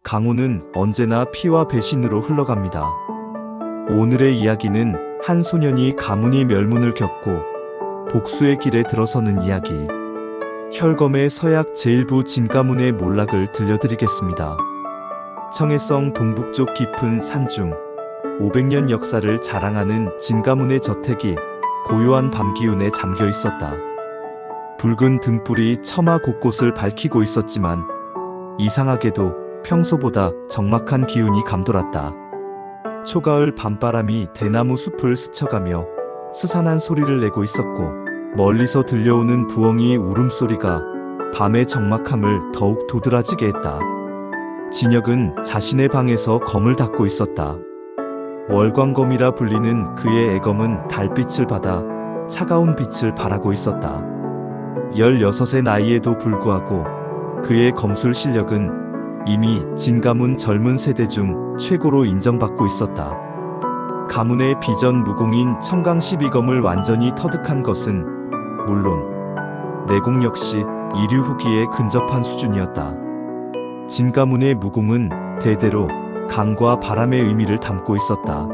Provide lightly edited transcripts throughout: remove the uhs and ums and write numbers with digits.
강호는 언제나 피와 배신으로 흘러갑니다. 오늘의 이야기는 한 소년이 가문이 멸문을 겪고 복수의 길에 들어서는 이야기. 혈검의 서약 제1부 진가문의 몰락을 들려드리겠습니다. 청해성 동북쪽 깊은 산중 500년 역사를 자랑하는 진가문의 저택이 고요한 밤 기운에 잠겨 있었다. 붉은 등불이 처마 곳곳을 밝히고 있었지만 이상하게도 평소보다 적막한 기운이 감돌았다. 초가을 밤바람이 대나무 숲을 스쳐가며 스산한 소리를 내고 있었고 멀리서 들려오는 부엉이 울음소리가 밤의 적막함을 더욱 도드라지게 했다. 진혁은 자신의 방에서 검을 닦고 있었다. 월광검이라 불리는 그의 애검은 달빛을 받아 차가운 빛을 발하고 있었다. 16의 나이에도 불구하고 그의 검술 실력은 이미 진가문 젊은 세대 중 최고로 인정받고 있었다. 가문의 비전 무공인 청강 12검을 완전히 터득한 것은 물론 내공 역시 이류 후기에 근접한 수준이었다. 진가문의 무공은 대대로 강과 바람의 의미를 담고 있었다.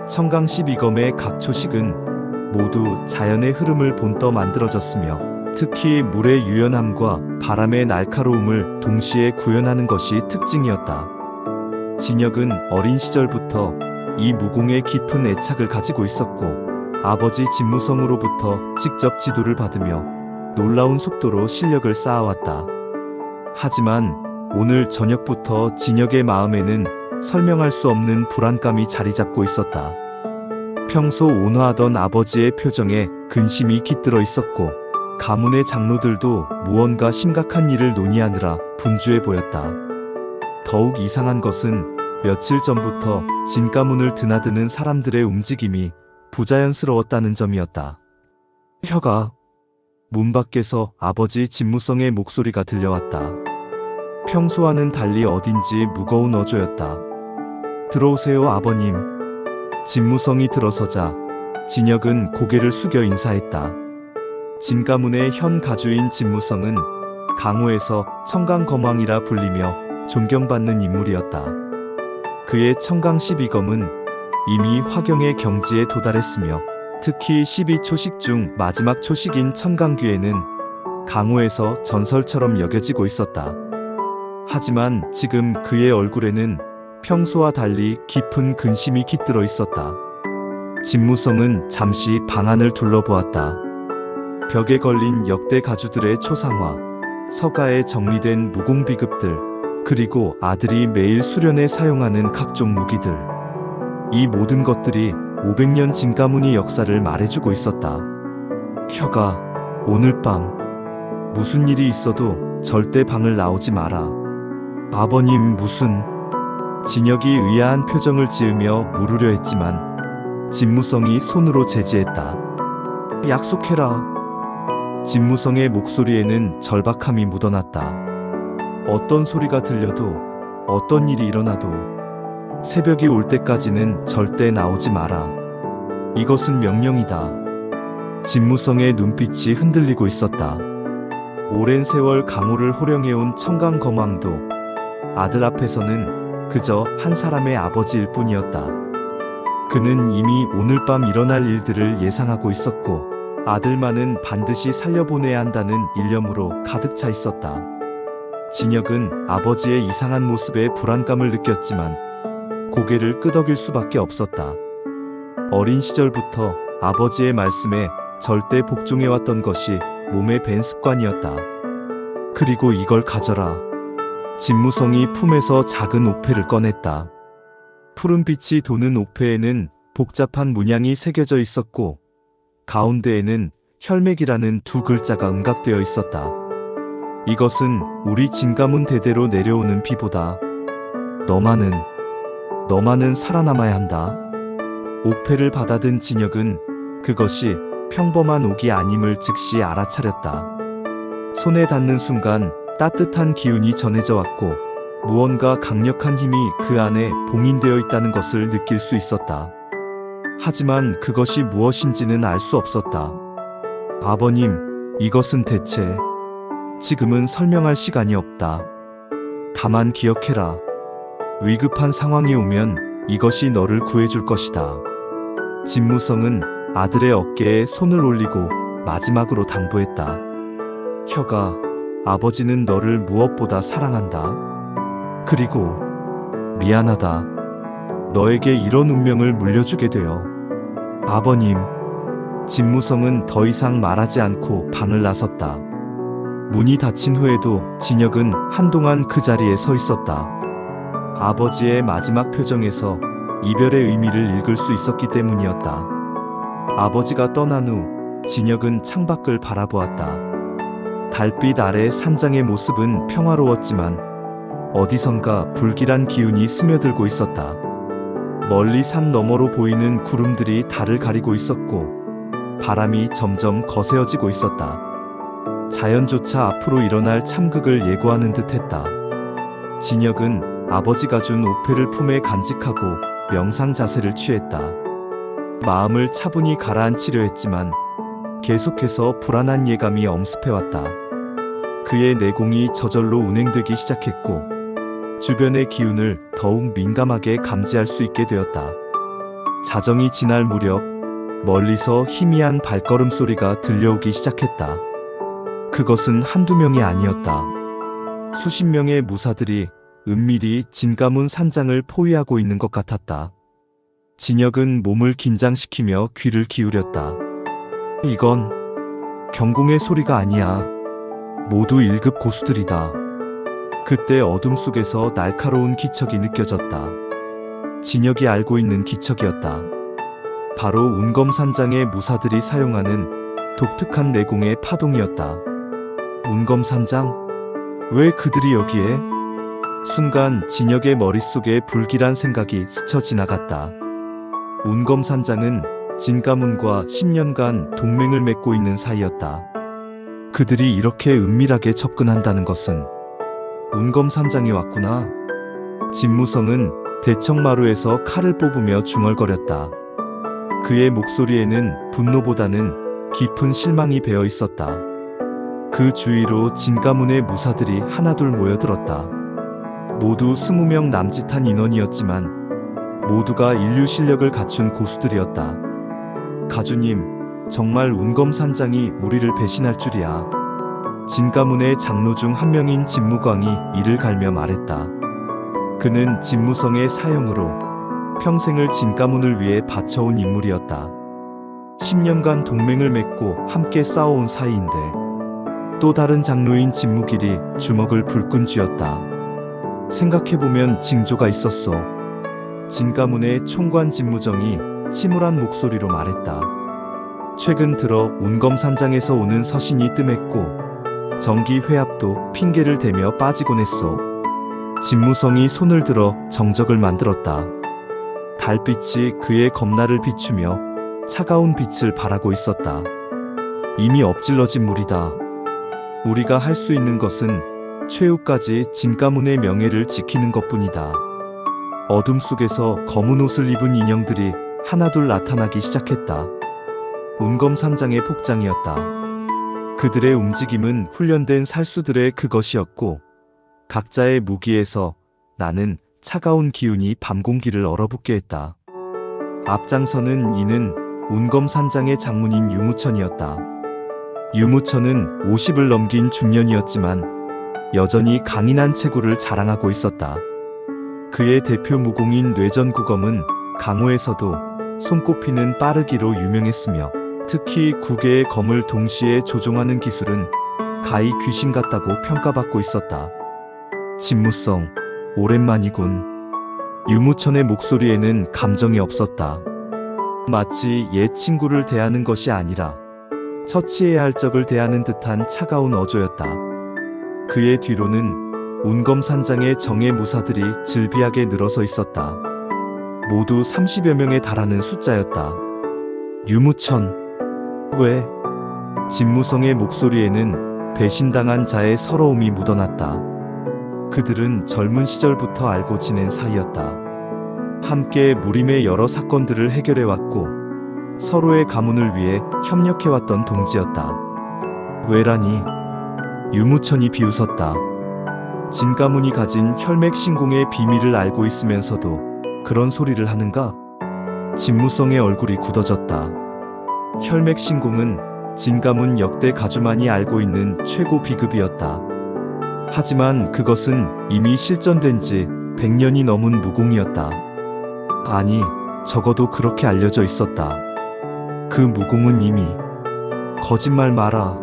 청강 12검의 각 초식은 모두 자연의 흐름을 본떠 만들어졌으며 특히 물의 유연함과 바람의 날카로움을 동시에 구현하는 것이 특징이었다. 진혁은 어린 시절부터 이 무공에 깊은 애착을 가지고 있었고 아버지 진무성으로부터 직접 지도를 받으며 놀라운 속도로 실력을 쌓아왔다. 하지만 오늘 저녁부터 진혁의 마음에는 설명할 수 없는 불안감이 자리 잡고 있었다. 평소 온화하던 아버지의 표정에 근심이 깃들어 있었고 가문의 장로들도 무언가 심각한 일을 논의하느라 분주해 보였다. 더욱 이상한 것은 며칠 전부터 진가문을 드나드는 사람들의 움직임이 부자연스러웠다는 점이었다. 혀가 문 밖에서 아버지 진무성의 목소리가 들려왔다. 평소와는 달리 어딘지 무거운 어조였다. 들어오세요, 아버님. 진무성이 들어서자 진혁은 고개를 숙여 인사했다. 진가문의 현 가주인 진무성은 강호에서 청강검왕이라 불리며 존경받는 인물이었다. 그의 청강 12검은 이미 화경의 경지에 도달했으며 특히 12초식 중 마지막 초식인 천강귀에는 강호에서 전설처럼 여겨지고 있었다. 하지만 지금 그의 얼굴에는 평소와 달리 깊은 근심이 깃들어 있었다. 진무성은 잠시 방안을 둘러보았다. 벽에 걸린 역대 가주들의 초상화, 서가에 정리된 무공비급들, 그리고 아들이 매일 수련에 사용하는 각종 무기들. 이 모든 것들이 500년 진가문의 역사를 말해주고 있었다. 혀가 오늘 밤 무슨 일이 있어도 절대 방을 나오지 마라. 아버님 무슨... 진혁이 의아한 표정을 지으며 물으려 했지만 진무성이 손으로 제지했다. 약속해라. 진무성의 목소리에는 절박함이 묻어났다. 어떤 소리가 들려도 어떤 일이 일어나도 새벽이 올 때까지는 절대 나오지 마라. 이것은 명령이다. 진무성의 눈빛이 흔들리고 있었다. 오랜 세월 강호를 호령해온 청강검왕도 아들 앞에서는 그저 한 사람의 아버지일 뿐이었다. 그는 이미 오늘 밤 일어날 일들을 예상하고 있었고 아들만은 반드시 살려보내야 한다는 일념으로 가득 차 있었다. 진혁은 아버지의 이상한 모습에 불안감을 느꼈지만 고개를 끄덕일 수밖에 없었다. 어린 시절부터 아버지의 말씀에 절대 복종해왔던 것이 몸에 밴 습관이었다. 그리고 이걸 가져라. 진무성이 품에서 작은 옥패를 꺼냈다. 푸른 빛이 도는 옥패에는 복잡한 문양이 새겨져 있었고 가운데에는 혈맥이라는 두 글자가 음각되어 있었다. 이것은 우리 진가문 대대로 내려오는 비보다. 너만은 살아남아야 한다. 옥패를 받아든 진혁은 그것이 평범한 옥이 아님을 즉시 알아차렸다. 손에 닿는 순간 따뜻한 기운이 전해져 왔고 무언가 강력한 힘이 그 안에 봉인되어 있다는 것을 느낄 수 있었다. 하지만 그것이 무엇인지는 알 수 없었다. 아버님, 이것은 대체... 지금은 설명할 시간이 없다. 다만 기억해라. 위급한 상황이 오면 이것이 너를 구해줄 것이다. 진무성은 아들의 어깨에 손을 올리고 마지막으로 당부했다. 혁아, 아버지는 너를 무엇보다 사랑한다. 그리고 미안하다. 너에게 이런 운명을 물려주게 되어. 아버님. 진무성은 더 이상 말하지 않고 방을 나섰다. 문이 닫힌 후에도 진혁은 한동안 그 자리에 서 있었다. 아버지의 마지막 표정에서 이별의 의미를 읽을 수 있었기 때문이었다. 아버지가 떠난 후 진혁은 창밖을 바라보았다. 달빛 아래 산장의 모습은 평화로웠지만 어디선가 불길한 기운이 스며들고 있었다. 멀리 산 너머로 보이는 구름들이 달을 가리고 있었고 바람이 점점 거세어지고 있었다. 자연조차 앞으로 일어날 참극을 예고하는 듯했다. 진혁은 아버지가 준 옥패를 품에 간직하고 명상 자세를 취했다. 마음을 차분히 가라앉히려 했지만 계속해서 불안한 예감이 엄습해왔다. 그의 내공이 저절로 운행되기 시작했고 주변의 기운을 더욱 민감하게 감지할 수 있게 되었다. 자정이 지날 무렵 멀리서 희미한 발걸음 소리가 들려오기 시작했다. 그것은 한두 명이 아니었다. 수십 명의 무사들이 은밀히 진가문 산장을 포위하고 있는 것 같았다. 진혁은 몸을 긴장시키며 귀를 기울였다. 이건 경공의 소리가 아니야. 모두 1급 고수들이다. 그때 어둠 속에서 날카로운 기척이 느껴졌다. 진혁이 알고 있는 기척이었다. 바로 운검산장의 무사들이 사용하는 독특한 내공의 파동이었다. 운검산장? 왜 그들이 여기에? 순간 진혁의 머릿속에 불길한 생각이 스쳐 지나갔다. 운검산장은 진가문과 10년간 동맹을 맺고 있는 사이였다. 그들이 이렇게 은밀하게 접근한다는 것은 운검산장이 왔구나. 진무성은 대청마루에서 칼을 뽑으며 중얼거렸다. 그의 목소리에는 분노보다는 깊은 실망이 배어 있었다. 그 주위로 진가문의 무사들이 하나둘 모여들었다. 모두 20명 남짓한 인원이었지만 모두가 인류 실력을 갖춘 고수들이었다. 가주님, 정말 운검산장이 우리를 배신할 줄이야. 진가문의 장로 중 한 명인 진무광이 이를 갈며 말했다. 그는 진무성의 사형으로 평생을 진가문을 위해 바쳐온 인물이었다. 10년간 동맹을 맺고 함께 싸워온 사이인데 또 다른 장로인 진무길이 주먹을 불끈 쥐었다. 생각해보면 징조가 있었소. 진가문의 총관 진무정이 침울한 목소리로 말했다. 최근 들어 운검산장에서 오는 서신이 뜸했고 정기 회합도 핑계를 대며 빠지곤 했소. 진무성이 손을 들어 정적을 만들었다. 달빛이 그의 검나를 비추며 차가운 빛을 발하고 있었다. 이미 엎질러진 물이다. 우리가 할 수 있는 것은 최후까지 진가문의 명예를 지키는 것뿐이다. 어둠 속에서 검은 옷을 입은 인형들이 하나둘 나타나기 시작했다. 운검산장의 복장이었다. 그들의 움직임은 훈련된 살수들의 그것이었고 각자의 무기에서 나는 차가운 기운이 밤 공기를 얼어붙게 했다. 앞장서는 이는 운검산장의 장문인 유무천이었다. 유무천은 50을 넘긴 중년이었지만 여전히 강인한 체구를 자랑하고 있었다. 그의 대표 무공인 뇌전구검은 강호에서도 손꼽히는 빠르기로 유명했으며 특히 9개의 검을 동시에 조종하는 기술은 가히 귀신 같다고 평가받고 있었다. 진무성, 오랜만이군. 유무천의 목소리에는 감정이 없었다. 마치 옛 친구를 대하는 것이 아니라 처치해야 할 적을 대하는 듯한 차가운 어조였다. 그의 뒤로는 운검산장의 정예 무사들이 질비하게 늘어서 있었다. 모두 30여 명에 달하는 숫자였다. 유무천, 왜? 진무성의 목소리에는 배신당한 자의 서러움이 묻어났다. 그들은 젊은 시절부터 알고 지낸 사이였다. 함께 무림의 여러 사건들을 해결해왔고 서로의 가문을 위해 협력해왔던 동지였다. 왜라니? 유무천이 비웃었다. 진가문이 가진 혈맥신공의 비밀을 알고 있으면서도 그런 소리를 하는가? 진무성의 얼굴이 굳어졌다. 혈맥신공은 진가문 역대 가주만이 알고 있는 최고 비급이었다. 하지만 그것은 이미 실전된 지 100년이 넘은 무공이었다. 아니, 적어도 그렇게 알려져 있었다. 그 무공은 이미 거짓말 마라.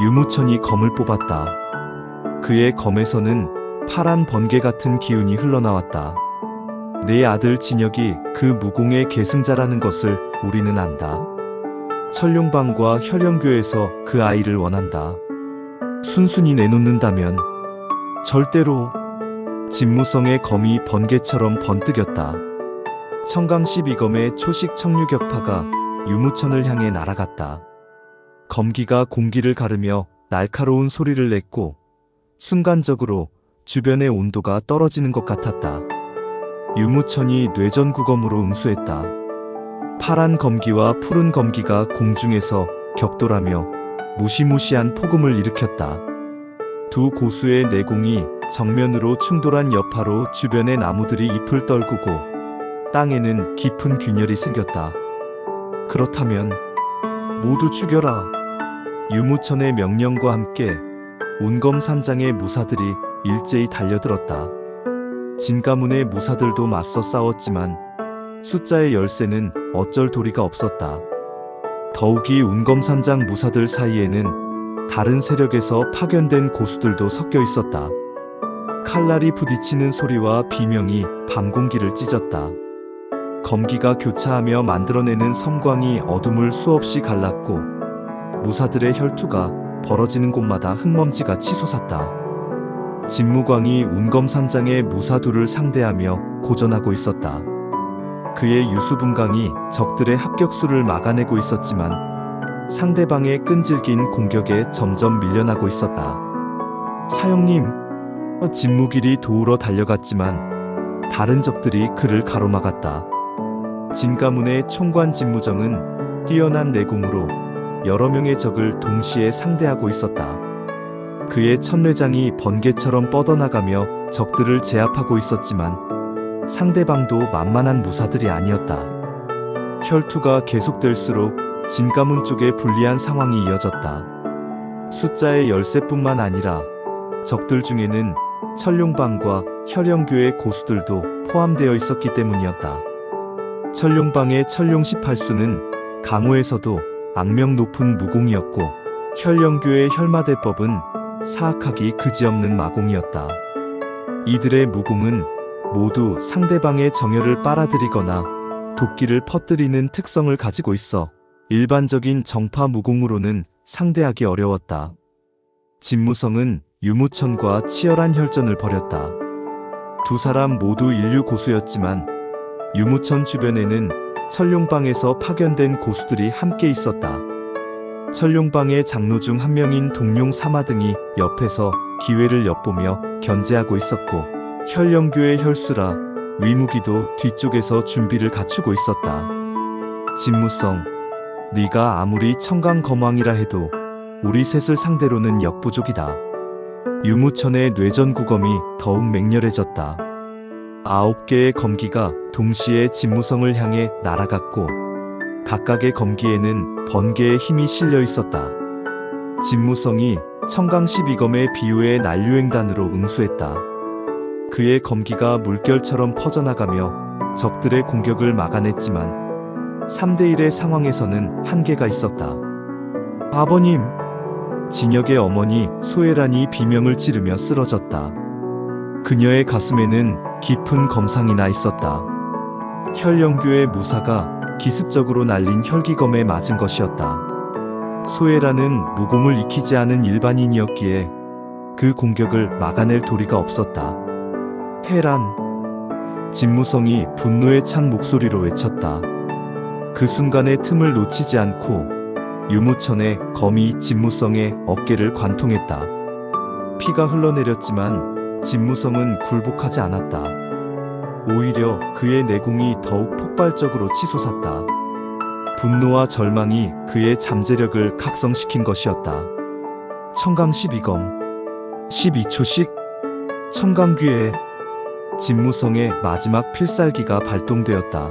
유무천이 검을 뽑았다. 그의 검에서는 파란 번개 같은 기운이 흘러나왔다. 내 아들 진혁이 그 무공의 계승자라는 것을 우리는 안다. 천룡방과 혈영교에서 그 아이를 원한다. 순순히 내놓는다면 절대로. 진무성의 검이 번개처럼 번뜩였다. 청강 12검의 초식 청류격파가 유무천을 향해 날아갔다. 검기가 공기를 가르며 날카로운 소리를 냈고 순간적으로 주변의 온도가 떨어지는 것 같았다. 유무천이 뇌전구검으로 응수했다. 파란 검기와 푸른 검기가 공중에서 격돌하며 무시무시한 폭음을 일으켰다. 두 고수의 내공이 정면으로 충돌한 여파로 주변의 나무들이 잎을 떨구고 땅에는 깊은 균열이 생겼다. 그렇다면 모두 죽여라. 유무천의 명령과 함께 운검산장의 무사들이 일제히 달려들었다. 진가문의 무사들도 맞서 싸웠지만 숫자의 열세는 어쩔 도리가 없었다. 더욱이 운검산장 무사들 사이에는 다른 세력에서 파견된 고수들도 섞여 있었다. 칼날이 부딪히는 소리와 비명이 밤공기를 찢었다. 검기가 교차하며 만들어내는 섬광이 어둠을 수없이 갈랐고 무사들의 혈투가 벌어지는 곳마다 흙먼지가 치솟았다. 진무광이 운검산장의 무사두를 상대하며 고전하고 있었다. 그의 유수분강이 적들의 합격수를 막아내고 있었지만 상대방의 끈질긴 공격에 점점 밀려나고 있었다. 사형님, 진무길이 도우러 달려갔지만 다른 적들이 그를 가로막았다. 진가문의 총관 진무정은 뛰어난 내공으로 여러 명의 적을 동시에 상대하고 있었다. 그의 천내장이 번개처럼 뻗어나가며 적들을 제압하고 있었지만 상대방도 만만한 무사들이 아니었다. 혈투가 계속될수록 진가문 쪽에 불리한 상황이 이어졌다. 숫자의 열세뿐만 아니라 적들 중에는 천룡방과 혈영교의 고수들도 포함되어 있었기 때문이었다. 천룡방의 천룡 18수는 강호에서도 악명 높은 무공이었고 혈영교의 혈마대법은 사악하기 그지없는 마공이었다. 이들의 무공은 모두 상대방의 정열을 빨아들이거나 도끼를 퍼뜨리는 특성을 가지고 있어 일반적인 정파 무공으로는 상대하기 어려웠다. 진무성은 유무천과 치열한 혈전을 벌였다. 두 사람 모두 인류 고수였지만 유무천 주변에는 천룡방에서 파견된 고수들이 함께 있었다. 천룡방의 장로 중 한 명인 동룡 사마 등이 옆에서 기회를 엿보며 견제하고 있었고 혈영교의 혈수라 위무기도 뒤쪽에서 준비를 갖추고 있었다. 진무성, 네가 아무리 청강검왕이라 해도 우리 셋을 상대로는 역부족이다. 유무천의 뇌전구검이 더욱 맹렬해졌다. 9개의 검기가 동시에 진무성을 향해 날아갔고 각각의 검기에는 번개의 힘이 실려 있었다. 진무성이 청강 12검의 비유의 난류횡단으로 응수했다. 그의 검기가 물결처럼 퍼져나가며 적들의 공격을 막아냈지만 3대1의 상황에서는 한계가 있었다. 아버님! 진혁의 어머니 소혜란이 비명을 지르며 쓰러졌다. 그녀의 가슴에는 깊은 검상이 나 있었다. 혈영교의 무사가 기습적으로 날린 혈기검에 맞은 것이었다. 소혜란은 무공을 익히지 않은 일반인이었기에 그 공격을 막아낼 도리가 없었다. 혜란! 진무성이 분노에 찬 목소리로 외쳤다. 그 순간의 틈을 놓치지 않고 유무천의 검이 진무성의 어깨를 관통했다. 피가 흘러내렸지만 진무성은 굴복하지 않았다. 오히려 그의 내공이 더욱 폭발적으로 치솟았다. 분노와 절망이 그의 잠재력을 각성시킨 것이었다. 청강 12검 12초씩 천강귀에 진무성의 마지막 필살기가 발동되었다.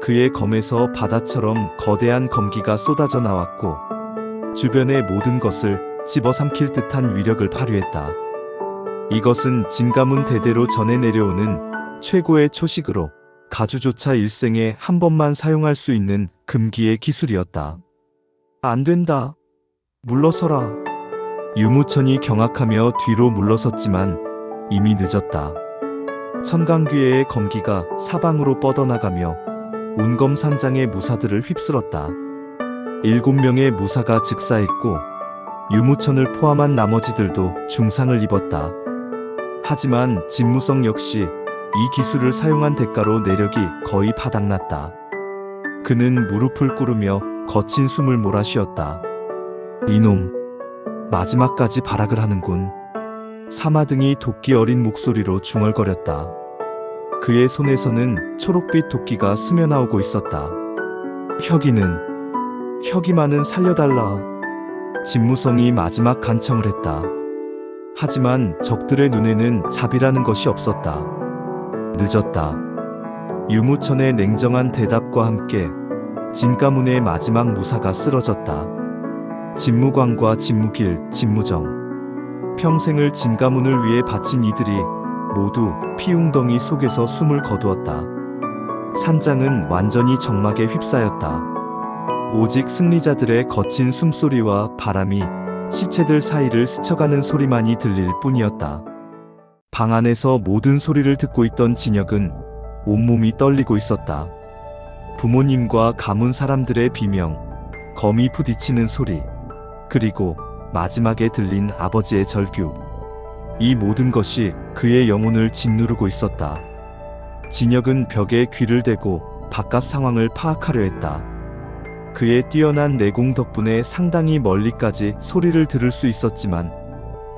그의 검에서 바다처럼 거대한 검기가 쏟아져 나왔고 주변의 모든 것을 집어삼킬 듯한 위력을 발휘했다. 이것은 진가문 대대로 전해 내려오는 최고의 초식으로 가주조차 일생에 한 번만 사용할 수 있는 금기의 기술이었다. 안 된다. 물러서라. 유무천이 경악하며 뒤로 물러섰지만 이미 늦었다. 천강귀의 검기가 사방으로 뻗어나가며 운검산장의 무사들을 휩쓸었다. 7명의 무사가 즉사했고 유무천을 포함한 나머지들도 중상을 입었다. 하지만 진무성 역시 이 기술을 사용한 대가로 내력이 거의 바닥났다. 그는 무릎을 꿇으며 거친 숨을 몰아쉬었다. 이놈, 마지막까지 발악을 하는군. 사마등이 도끼 어린 목소리로 중얼거렸다. 그의 손에서는 초록빛 도끼가 스며나오고 있었다. 혁이만은 살려달라. 진무성이 마지막 간청을 했다. 하지만 적들의 눈에는 자비라는 것이 없었다. 늦었다. 유무천의 냉정한 대답과 함께 진가문의 마지막 무사가 쓰러졌다. 진무광과 진무길, 진무정. 평생을 진가문을 위해 바친 이들이 모두 피웅덩이 속에서 숨을 거두었다. 산장은 완전히 적막에 휩싸였다. 오직 승리자들의 거친 숨소리와 바람이 시체들 사이를 스쳐가는 소리만이 들릴 뿐이었다. 방 안에서 모든 소리를 듣고 있던 진혁은 온몸이 떨리고 있었다. 부모님과 가문 사람들의 비명, 검이 부딪히는 소리, 그리고 마지막에 들린 아버지의 절규. 이 모든 것이 그의 영혼을 짓누르고 있었다. 진혁은 벽에 귀를 대고 바깥 상황을 파악하려 했다. 그의 뛰어난 내공 덕분에 상당히 멀리까지 소리를 들을 수 있었지만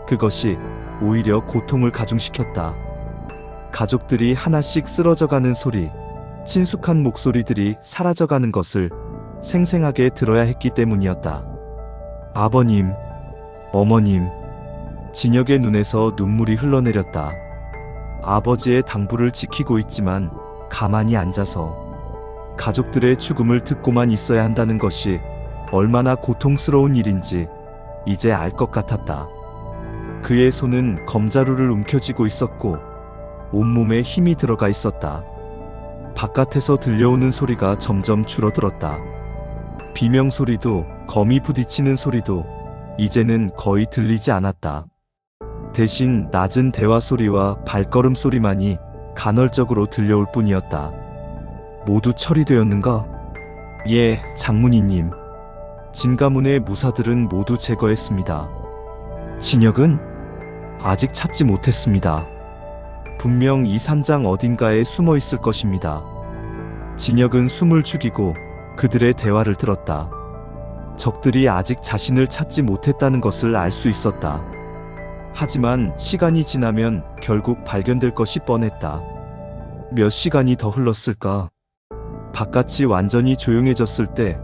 그것이 오히려 고통을 가중시켰다. 가족들이 하나씩 쓰러져가는 소리, 친숙한 목소리들이 사라져가는 것을 생생하게 들어야 했기 때문이었다. 아버님, 어머님. 진혁의 눈에서 눈물이 흘러내렸다. 아버지의 당부를 지키고 있지만 가만히 앉아서 가족들의 죽음을 듣고만 있어야 한다는 것이 얼마나 고통스러운 일인지 이제 알 것 같았다. 그의 손은 검자루를 움켜쥐고 있었고 온몸에 힘이 들어가 있었다. 바깥에서 들려오는 소리가 점점 줄어들었다. 비명 소리도 검이 부딪히는 소리도 이제는 거의 들리지 않았다. 대신 낮은 대화 소리와 발걸음 소리만이 간헐적으로 들려올 뿐이었다. 모두 처리되었는가? 예, 장문이님. 진가문의 무사들은 모두 제거했습니다. 진혁은? 아직 찾지 못했습니다. 분명 이 산장 어딘가에 숨어 있을 것입니다. 진혁은 숨을 죽이고 그들의 대화를 들었다. 적들이 아직 자신을 찾지 못했다는 것을 알 수 있었다. 하지만 시간이 지나면 결국 발견될 것이 뻔했다. 몇 시간이 더 흘렀을까? 바깥이 완전히 조용해졌을 때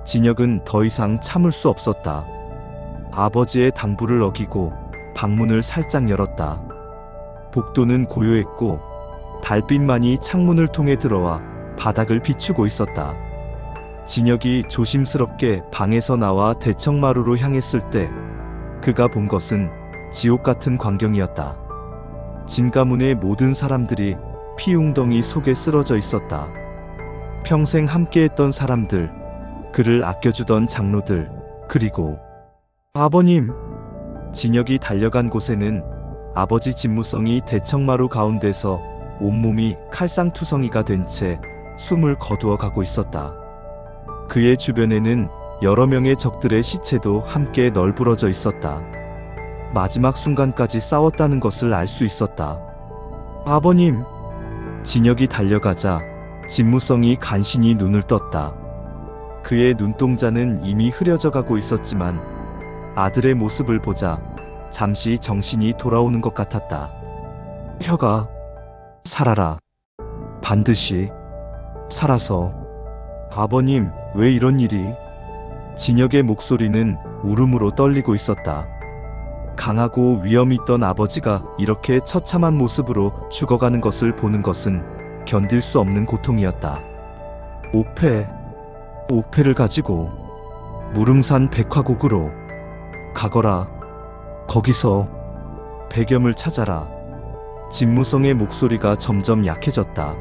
진혁은 더 이상 참을 수 없었다. 아버지의 당부를 어기고 방문을 살짝 열었다. 복도는 고요했고 달빛만이 창문을 통해 들어와 바닥을 비추고 있었다. 진혁이 조심스럽게 방에서 나와 대청마루로 향했을 때 그가 본 것은 지옥 같은 광경이었다. 진가문의 모든 사람들이 피웅덩이 속에 쓰러져 있었다. 평생 함께했던 사람들, 그를 아껴주던 장로들, 그리고 아버님! 진혁이 달려간 곳에는 아버지 진무성이 대청마루 가운데서 온몸이 칼상투성이가 된 채 숨을 거두어 가고 있었다. 그의 주변에는 여러 명의 적들의 시체도 함께 널브러져 있었다. 마지막 순간까지 싸웠다는 것을 알 수 있었다. 아버님! 진혁이 달려가자 진무성이 간신히 눈을 떴다. 그의 눈동자는 이미 흐려져 가고 있었지만 아들의 모습을 보자 잠시 정신이 돌아오는 것 같았다. 혁아, 살아라. 반드시 살아서. 아버님, 왜 이런 일이? 진혁의 목소리는 울음으로 떨리고 있었다. 강하고 위험 있던 아버지가 이렇게 처참한 모습으로 죽어가는 것을 보는 것은 견딜 수 없는 고통이었다. 옥패를 가지고 무릉산 백화곡으로 가거라. 거기서 백염을 찾아라. 진무성의 목소리가 점점 약해졌다.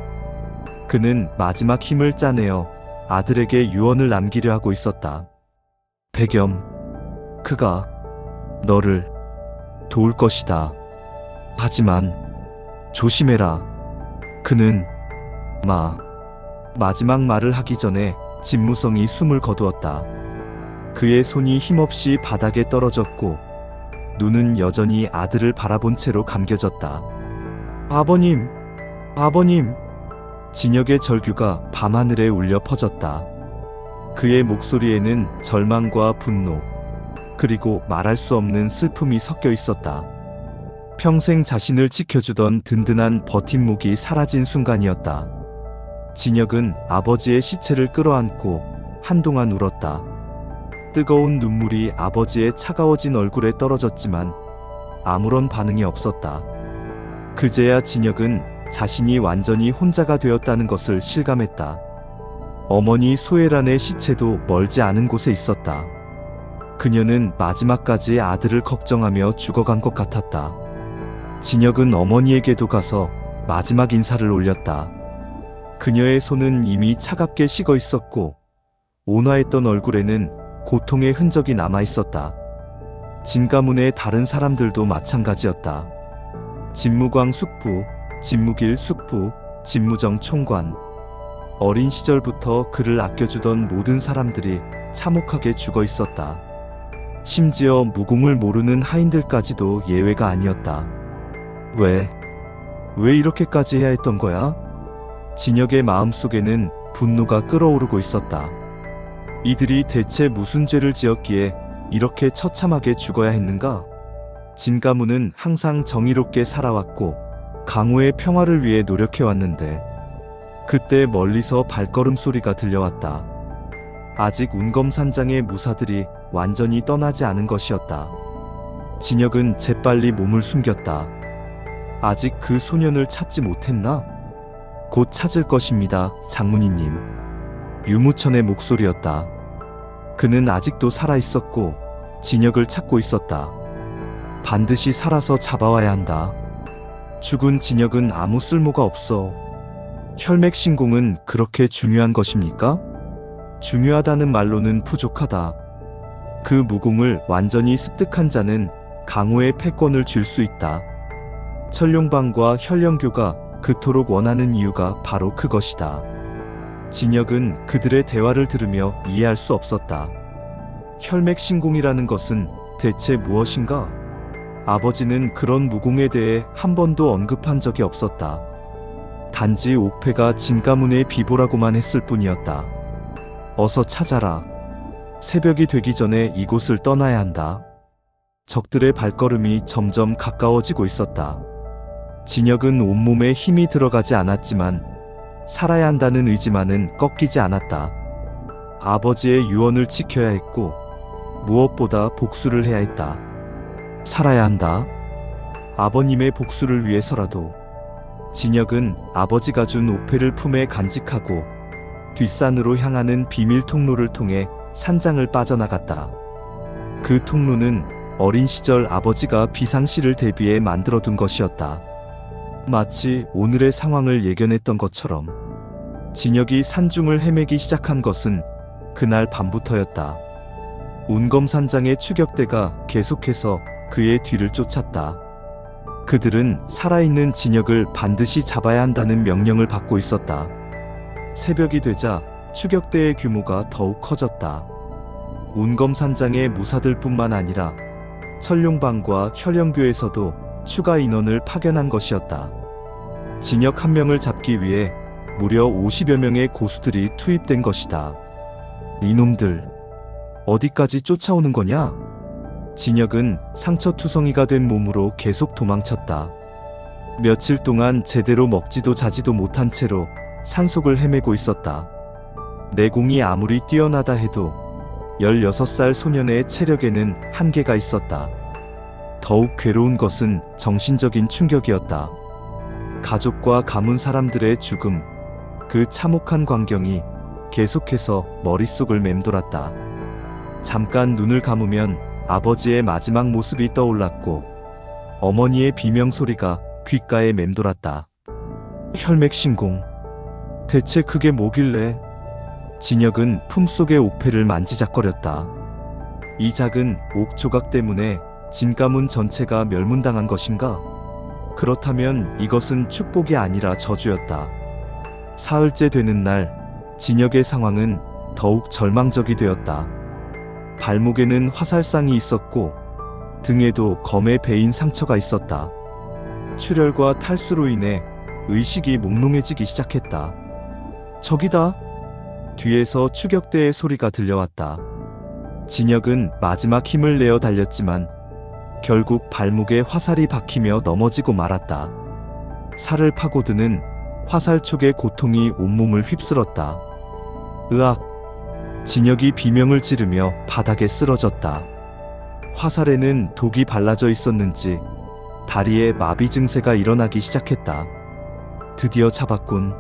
그는 마지막 힘을 짜내어 아들에게 유언을 남기려 하고 있었다. 백염, 그가 너를 도울 것이다. 하지만 조심해라. 그는 마지막 말을 하기 전에 진무성이 숨을 거두었다. 그의 손이 힘없이 바닥에 떨어졌고 눈은 여전히 아들을 바라본 채로 감겨졌다. 아버님, 아버님. 진혁의 절규가 밤하늘에 울려 퍼졌다. 그의 목소리에는 절망과 분노, 그리고 말할 수 없는 슬픔이 섞여 있었다. 평생 자신을 지켜주던 든든한 버팀목이 사라진 순간이었다. 진혁은 아버지의 시체를 끌어안고 한동안 울었다. 뜨거운 눈물이 아버지의 차가워진 얼굴에 떨어졌지만 아무런 반응이 없었다. 그제야 진혁은 자신이 완전히 혼자가 되었다는 것을 실감했다. 어머니 소혜란의 시체도 멀지 않은 곳에 있었다. 그녀는 마지막까지 아들을 걱정하며 죽어간 것 같았다. 진혁은 어머니에게도 가서 마지막 인사를 올렸다. 그녀의 손은 이미 차갑게 식어 있었고 온화했던 얼굴에는 고통의 흔적이 남아 있었다. 진가문의 다른 사람들도 마찬가지였다. 진무광 숙부, 진무길 숙부, 진무정 총관. 어린 시절부터 그를 아껴주던 모든 사람들이 참혹하게 죽어 있었다. 심지어 무공을 모르는 하인들까지도 예외가 아니었다. 왜 이렇게까지 해야 했던 거야? 진혁의 마음속에는 분노가 끓어오르고 있었다. 이들이 대체 무슨 죄를 지었기에 이렇게 처참하게 죽어야 했는가? 진가문은 항상 정의롭게 살아왔고 강호의 평화를 위해 노력해왔는데 그때 멀리서 발걸음 소리가 들려왔다. 아직 운검산장의 무사들이 완전히 떠나지 않은 것이었다. 진혁은 재빨리 몸을 숨겼다. 아직 그 소년을 찾지 못했나? 곧 찾을 것입니다, 장문이님. 유무천의 목소리였다. 그는 아직도 살아있었고 진혁을 찾고 있었다. 반드시 살아서 잡아와야 한다. 죽은 진혁은 아무 쓸모가 없어. 혈맥신공은 그렇게 중요한 것입니까? 중요하다는 말로는 부족하다. 그 무공을 완전히 습득한 자는 강호의 패권을 쥘 수 있다. 천룡방과 혈령교가 그토록 원하는 이유가 바로 그것이다. 진혁은 그들의 대화를 들으며 이해할 수 없었다. 혈맥신공이라는 것은 대체 무엇인가? 아버지는 그런 무공에 대해 한 번도 언급한 적이 없었다. 단지 옥패가 진가문의 비보라고만 했을 뿐이었다. 어서 찾아라. 새벽이 되기 전에 이곳을 떠나야 한다. 적들의 발걸음이 점점 가까워지고 있었다. 진혁은 온몸에 힘이 들어가지 않았지만 살아야 한다는 의지만은 꺾이지 않았다. 아버지의 유언을 지켜야 했고 무엇보다 복수를 해야 했다. 살아야 한다. 아버님의 복수를 위해서라도. 진혁은 아버지가 준 옥패를 품에 간직하고 뒷산으로 향하는 비밀 통로를 통해 산장을 빠져나갔다. 그 통로는 어린 시절 아버지가 비상시를 대비해 만들어둔 것이었다. 마치 오늘의 상황을 예견했던 것처럼 진혁이 산중을 헤매기 시작한 것은 그날 밤부터였다. 운검산장의 추격대가 계속해서 그의 뒤를 쫓았다. 그들은 살아있는 진혁을 반드시 잡아야 한다는 명령을 받고 있었다. 새벽이 되자 추격대의 규모가 더욱 커졌다. 운검산장의 무사들뿐만 아니라 천룡방과 혈령교에서도 추가 인원을 파견한 것이었다. 진혁 한 명을 잡기 위해 무려 50여 명의 고수들이 투입된 것이다. 이놈들, 어디까지 쫓아오는 거냐? 진혁은 상처투성이가 된 몸으로 계속 도망쳤다. 며칠 동안 제대로 먹지도 자지도 못한 채로 산속을 헤매고 있었다. 내공이 아무리 뛰어나다 해도 16살 소년의 체력에는 한계가 있었다. 더욱 괴로운 것은 정신적인 충격이었다. 가족과 가문 사람들의 죽음, 그 참혹한 광경이 계속해서 머릿속을 맴돌았다. 잠깐 눈을 감으면 아버지의 마지막 모습이 떠올랐고 어머니의 비명소리가 귓가에 맴돌았다. 혈맥신공. 대체 그게 뭐길래? 진혁은 품속의 옥패를 만지작거렸다. 이 작은 옥 조각 때문에 진가문 전체가 멸문당한 것인가? 그렇다면 이것은 축복이 아니라 저주였다. 사흘째 되는 날, 진혁의 상황은 더욱 절망적이 되었다. 발목에는 화살상이 있었고 등에도 검에 베인 상처가 있었다. 출혈과 탈수로 인해 의식이 몽롱해지기 시작했다. 저기다! 뒤에서 추격대의 소리가 들려왔다. 진혁은 마지막 힘을 내어 달렸지만 결국 발목에 화살이 박히며 넘어지고 말았다. 살을 파고드는 화살촉의 고통이 온몸을 휩쓸었다. 으악! 진혁이 비명을 지르며 바닥에 쓰러졌다. 화살에는 독이 발라져 있었는지 다리에 마비 증세가 일어나기 시작했다. 드디어 잡았군.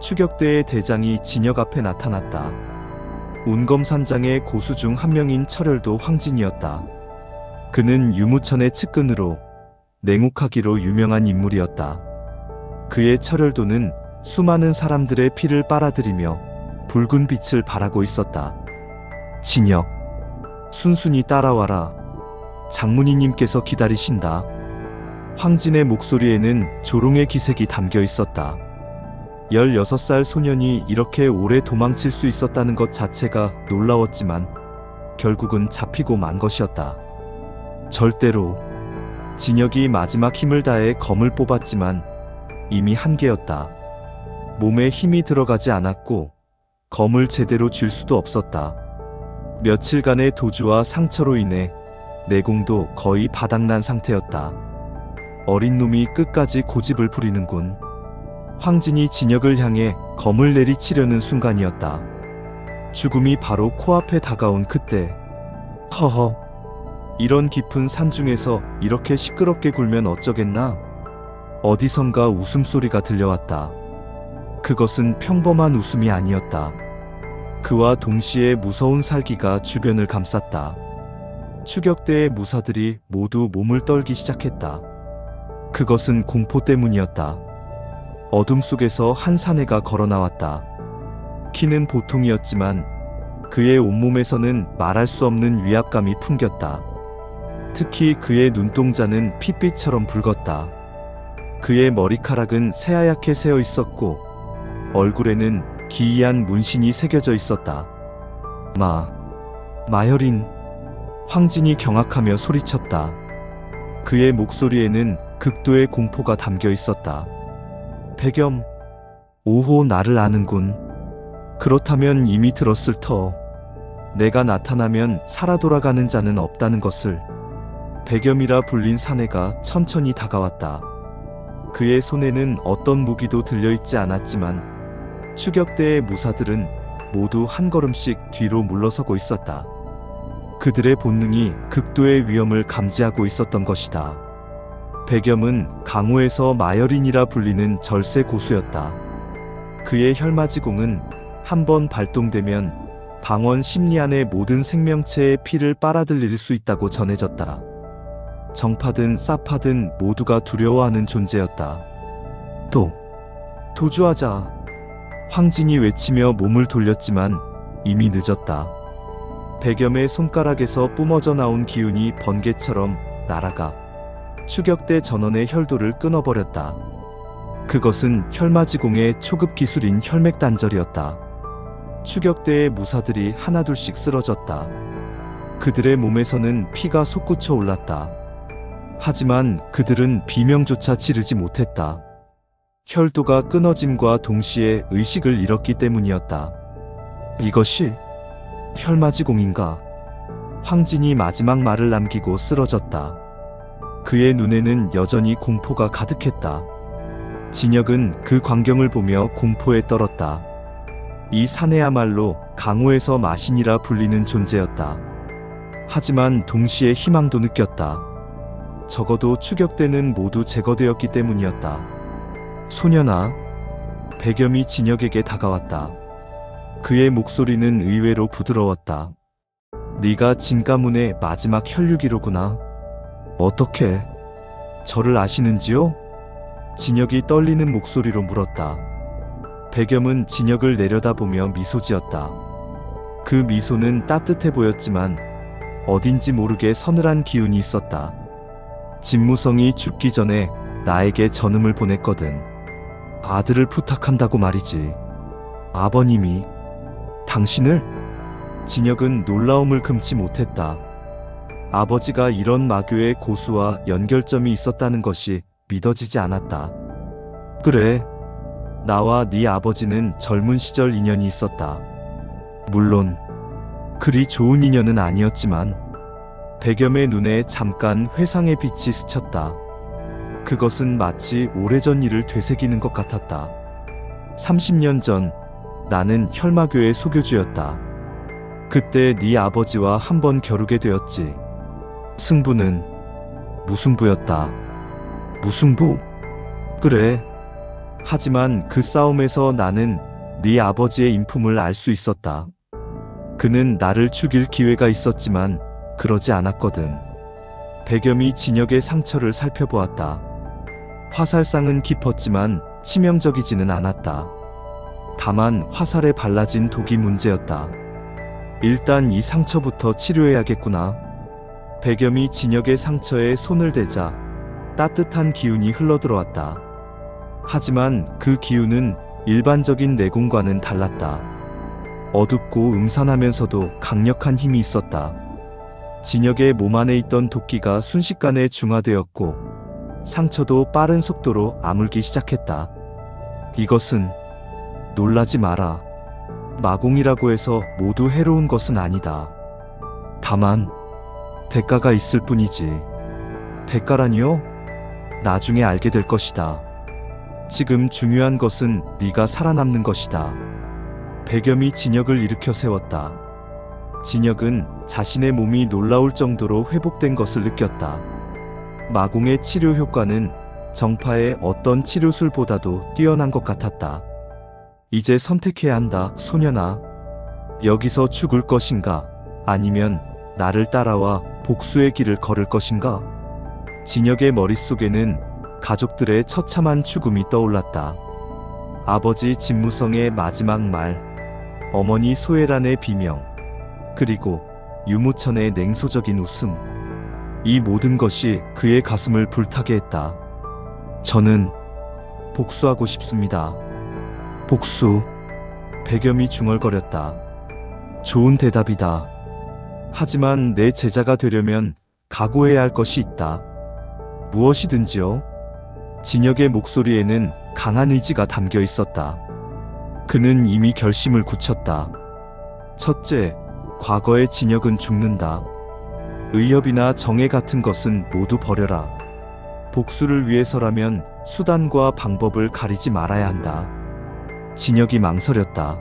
추격대의 대장이 진혁 앞에 나타났다. 운검산장의 고수 중 한 명인 철혈도 황진이었다. 그는 유무천의 측근으로 냉혹하기로 유명한 인물이었다. 그의 철혈도는 수많은 사람들의 피를 빨아들이며 붉은 빛을 발하고 있었다. 진혁, 순순히 따라와라. 장문이님께서 기다리신다. 황진의 목소리에는 조롱의 기색이 담겨 있었다. 16살 소년이 이렇게 오래 도망칠 수 있었다는 것 자체가 놀라웠지만 결국은 잡히고 만 것이었다. 절대로. 진혁이 마지막 힘을 다해 검을 뽑았지만 이미 한계였다. 몸에 힘이 들어가지 않았고 검을 제대로 쥘 수도 없었다. 며칠간의 도주와 상처로 인해 내공도 거의 바닥난 상태였다. 어린 놈이 끝까지 고집을 부리는군. 황진이 진혁을 향해 검을 내리치려는 순간이었다. 죽음이 바로 코앞에 다가온 그때. 허허. 이런 깊은 산 중에서 이렇게 시끄럽게 굴면 어쩌겠나? 어디선가 웃음소리가 들려왔다. 그것은 평범한 웃음이 아니었다. 그와 동시에 무서운 살기가 주변을 감쌌다. 추격대의 무사들이 모두 몸을 떨기 시작했다. 그것은 공포 때문이었다. 어둠 속에서 한 사내가 걸어 나왔다. 키는 보통이었지만 그의 온몸에서는 말할 수 없는 위압감이 풍겼다. 특히 그의 눈동자는 핏빛처럼 붉었다. 그의 머리카락은 새하얗게 새어 있었고 얼굴에는 기이한 문신이 새겨져 있었다. 마혈인. 황진이 경악하며 소리쳤다. 그의 목소리에는 극도의 공포가 담겨 있었다. 백염. 오호, 나를 아는군. 그렇다면 이미 들었을 터. 내가 나타나면 살아 돌아가는 자는 없다는 것을. 백염이라 불린 사내가 천천히 다가왔다. 그의 손에는 어떤 무기도 들려있지 않았지만 추격대의 무사들은 모두 한 걸음씩 뒤로 물러서고 있었다. 그들의 본능이 극도의 위험을 감지하고 있었던 것이다. 백염은 강호에서 마열인이라 불리는 절세 고수였다. 그의 혈마지공은 한번 발동되면 방언 심리 안의 모든 생명체의 피를 빨아들일 수 있다고 전해졌다. 정파든 사파든 모두가 두려워하는 존재였다. 도주하자. 황진이 외치며 몸을 돌렸지만 이미 늦었다. 백염의 손가락에서 뿜어져 나온 기운이 번개처럼 날아가 추격대 전원의 혈도를 끊어버렸다. 그것은 혈마지공의 초급 기술인 혈맥단절이었다. 추격대의 무사들이 하나둘씩 쓰러졌다. 그들의 몸에서는 피가 솟구쳐 올랐다. 하지만 그들은 비명조차 지르지 못했다. 혈도가 끊어짐과 동시에 의식을 잃었기 때문이었다. 이것이 혈마지공인가? 황진이 마지막 말을 남기고 쓰러졌다. 그의 눈에는 여전히 공포가 가득했다. 진혁은 그 광경을 보며 공포에 떨었다. 이 사내야말로 강호에서 마신이라 불리는 존재였다. 하지만 동시에 희망도 느꼈다. 적어도 추격대는 모두 제거되었기 때문이었다. 소년아, 백염이 진혁에게 다가왔다. 그의 목소리는 의외로 부드러웠다. 네가 진가문의 마지막 혈육이로구나. 어떻게 저를 아시는지요? 진혁이 떨리는 목소리로 물었다. 백염은 진혁을 내려다보며 미소 지었다. 그 미소는 따뜻해 보였지만 어딘지 모르게 서늘한 기운이 있었다. 진무성이 죽기 전에 나에게 전음을 보냈거든. 아들을 부탁한다고 말이지. 아버님이 당신을? 진혁은 놀라움을 금치 못했다. 아버지가 이런 마교의 고수와 연결점이 있었다는 것이 믿어지지 않았다. 그래, 나와 네 아버지는 젊은 시절 인연이 있었다. 물론 그리 좋은 인연은 아니었지만 백염의 눈에 잠깐 회상의 빛이 스쳤다. 그것은 마치 오래전 일을 되새기는 것 같았다. 30년 전 나는 혈마교의 소교주였다. 그때 네 아버지와 한 번 겨루게 되었지. 승부는 무승부였다. 무승부? 그래. 하지만 그 싸움에서 나는 네 아버지의 인품을 알 수 있었다. 그는 나를 죽일 기회가 있었지만 그러지 않았거든. 백염이 진혁의 상처를 살펴보았다. 화살상은 깊었지만 치명적이지는 않았다. 다만 화살에 발라진 독이 문제였다. 일단 이 상처부터 치료해야겠구나. 백염이 진혁의 상처에 손을 대자 따뜻한 기운이 흘러들어왔다. 하지만 그 기운은 일반적인 내공과는 달랐다. 어둡고 음산하면서도 강력한 힘이 있었다. 진혁의 몸 안에 있던 도끼가 순식간에 중화되었고 상처도 빠른 속도로 아물기 시작했다. 이것은 놀라지 마라. 마공이라고 해서 모두 해로운 것은 아니다. 다만 대가가 있을 뿐이지. 대가라니요? 나중에 알게 될 것이다. 지금 중요한 것은 네가 살아남는 것이다. 백염이 진혁을 일으켜 세웠다. 진혁은 자신의 몸이 놀라울 정도로 회복된 것을 느꼈다. 마공의 치료 효과는 정파의 어떤 치료술보다도 뛰어난 것 같았다. 이제 선택해야 한다, 소년아. 여기서 죽을 것인가? 아니면 나를 따라와 복수의 길을 걸을 것인가? 진혁의 머릿속에는 가족들의 처참한 죽음이 떠올랐다. 아버지 진무성의 마지막 말, 어머니 소혜란의 비명, 그리고 유무천의 냉소적인 웃음. 이 모든 것이 그의 가슴을 불타게 했다. 저는 복수하고 싶습니다. 복수. 백염이 중얼거렸다. 좋은 대답이다. 하지만 내 제자가 되려면 각오해야 할 것이 있다. 무엇이든지요. 진혁의 목소리에는 강한 의지가 담겨 있었다. 그는 이미 결심을 굳혔다. 첫째, 과거의 진혁은 죽는다. 의협이나 정예 같은 것은 모두 버려라. 복수를 위해서라면 수단과 방법을 가리지 말아야 한다. 진혁이 망설였다.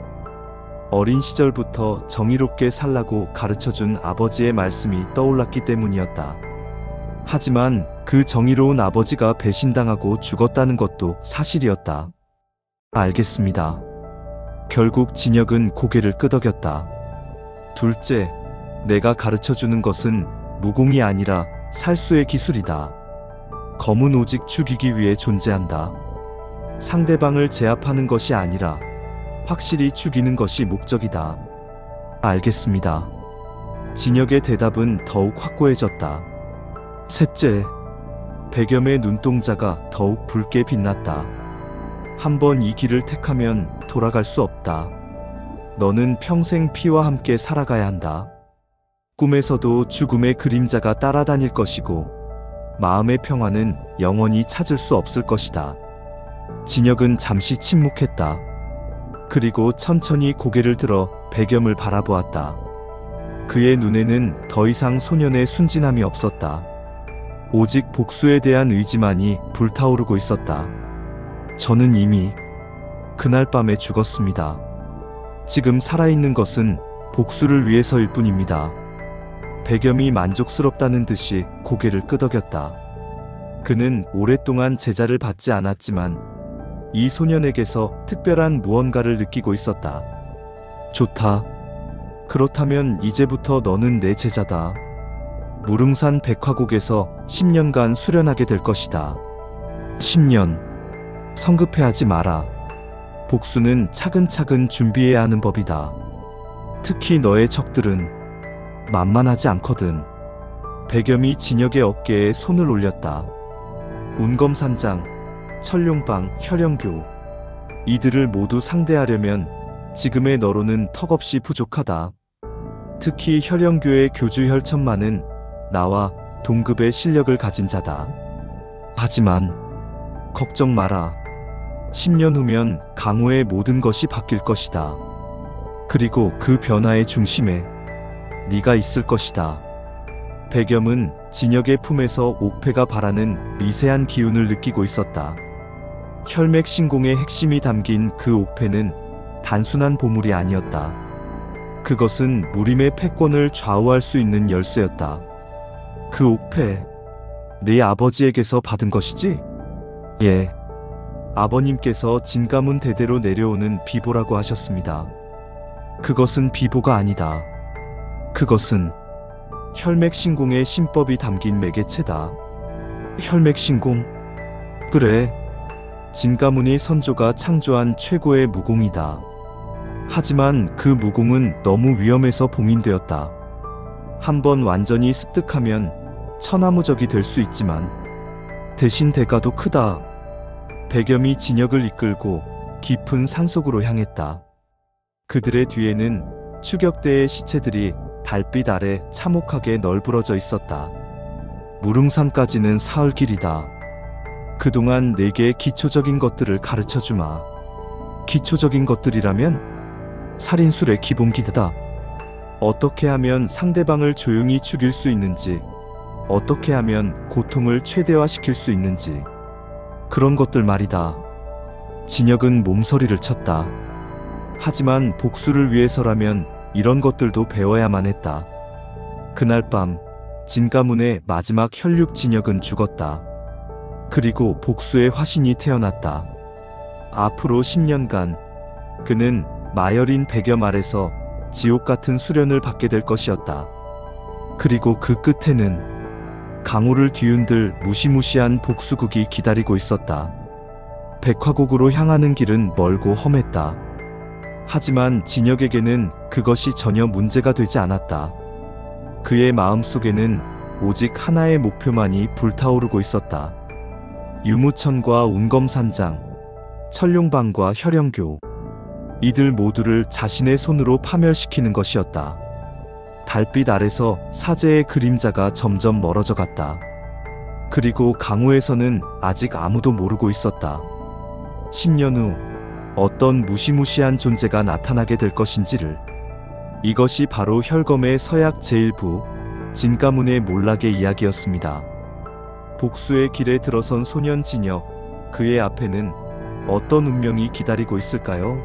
어린 시절부터 정의롭게 살라고 가르쳐준 아버지의 말씀이 떠올랐기 때문이었다. 하지만 그 정의로운 아버지가 배신당하고 죽었다는 것도 사실이었다. 알겠습니다. 결국 진혁은 고개를 끄덕였다. 둘째, 내가 가르쳐주는 것은 무공이 아니라 살수의 기술이다. 검은 오직 죽이기 위해 존재한다. 상대방을 제압하는 것이 아니라 확실히 죽이는 것이 목적이다. 알겠습니다. 진혁의 대답은 더욱 확고해졌다. 셋째, 백염의 눈동자가 더욱 붉게 빛났다. 한번 이 길을 택하면 돌아갈 수 없다. 너는 평생 피와 함께 살아가야 한다. 꿈에서도 죽음의 그림자가 따라다닐 것이고 마음의 평화는 영원히 찾을 수 없을 것이다. 진혁은 잠시 침묵했다. 그리고 천천히 고개를 들어 백염을 바라보았다. 그의 눈에는 더 이상 소년의 순진함이 없었다. 오직 복수에 대한 의지만이 불타오르고 있었다. 저는 이미 그날 밤에 죽었습니다. 지금 살아있는 것은 복수를 위해서일 뿐입니다. 백염이 만족스럽다는 듯이 고개를 끄덕였다. 그는 오랫동안 제자를 받지 않았지만 이 소년에게서 특별한 무언가를 느끼고 있었다. 좋다. 그렇다면 이제부터 너는 내 제자다. 무릉산 백화곡에서 10년간 수련하게 될 것이다. 10년. 성급해하지 마라. 복수는 차근차근 준비해야 하는 법이다. 특히 너의 적들은 만만하지 않거든. 백염이 진혁의 어깨에 손을 올렸다. 운검산장, 철룡방, 혈영교. 이들을 모두 상대하려면 지금의 너로는 턱없이 부족하다. 특히 혈영교의 교주 혈천만은 나와 동급의 실력을 가진 자다. 하지만 걱정 마라. 10년 후면 강호의 모든 것이 바뀔 것이다. 그리고 그 변화의 중심에 네가 있을 것이다. 백염은 진혁의 품에서 옥패가 바라는 미세한 기운을 느끼고 있었다. 혈맥신공의 핵심이 담긴 그 옥패는 단순한 보물이 아니었다. 그것은 무림의 패권을 좌우할 수 있는 열쇠였다. 그 옥패, 네 아버지에게서 받은 것이지? 예. 아버님께서 진가문 대대로 내려오는 비보라고 하셨습니다. 그것은 비보가 아니다. 그것은 혈맥신공의 신법이 담긴 매개체다. 혈맥신공? 그래. 진가문이 선조가 창조한 최고의 무공이다. 하지만 그 무공은 너무 위험해서 봉인되었다. 한번 완전히 습득하면 천하무적이 될 수 있지만 대신 대가도 크다. 백염이 진혁을 이끌고 깊은 산속으로 향했다. 그들의 뒤에는 추격대의 시체들이 달빛 아래 참혹하게 널브러져 있었다. 무릉산까지는 사흘길이다. 그동안 내게 기초적인 것들을 가르쳐주마. 기초적인 것들이라면 살인술의 기본기다. 어떻게 하면 상대방을 조용히 죽일 수 있는지, 어떻게 하면 고통을 최대화시킬 수 있는지, 그런 것들 말이다. 진혁은 몸서리를 쳤다. 하지만 복수를 위해서라면 이런 것들도 배워야만 했다. 그날 밤 진가문의 마지막 혈육 진혁은 죽었다. 그리고 복수의 화신이 태어났다. 앞으로 10년간 그는 마열인 백염 아래서 지옥 같은 수련을 받게 될 것이었다. 그리고 그 끝에는 강호를 뒤흔들 무시무시한 복수국이 기다리고 있었다. 백화곡으로 향하는 길은 멀고 험했다. 하지만 진혁에게는 그것이 전혀 문제가 되지 않았다. 그의 마음속에는 오직 하나의 목표만이 불타오르고 있었다. 유무천과 운검산장, 철룡방과 혈영교, 이들 모두를 자신의 손으로 파멸시키는 것이었다. 달빛 아래서 사제의 그림자가 점점 멀어져 갔다. 그리고 강호에서는 아직 아무도 모르고 있었다. 10년 후 어떤 무시무시한 존재가 나타나게 될 것인지를. 이것이 바로 혈검의 서약 제1부 진가문의 몰락의 이야기였습니다. 복수의 길에 들어선 소년 진혁, 그의 앞에는 어떤 운명이 기다리고 있을까요?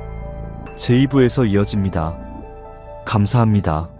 제2부에서 이어집니다. 감사합니다.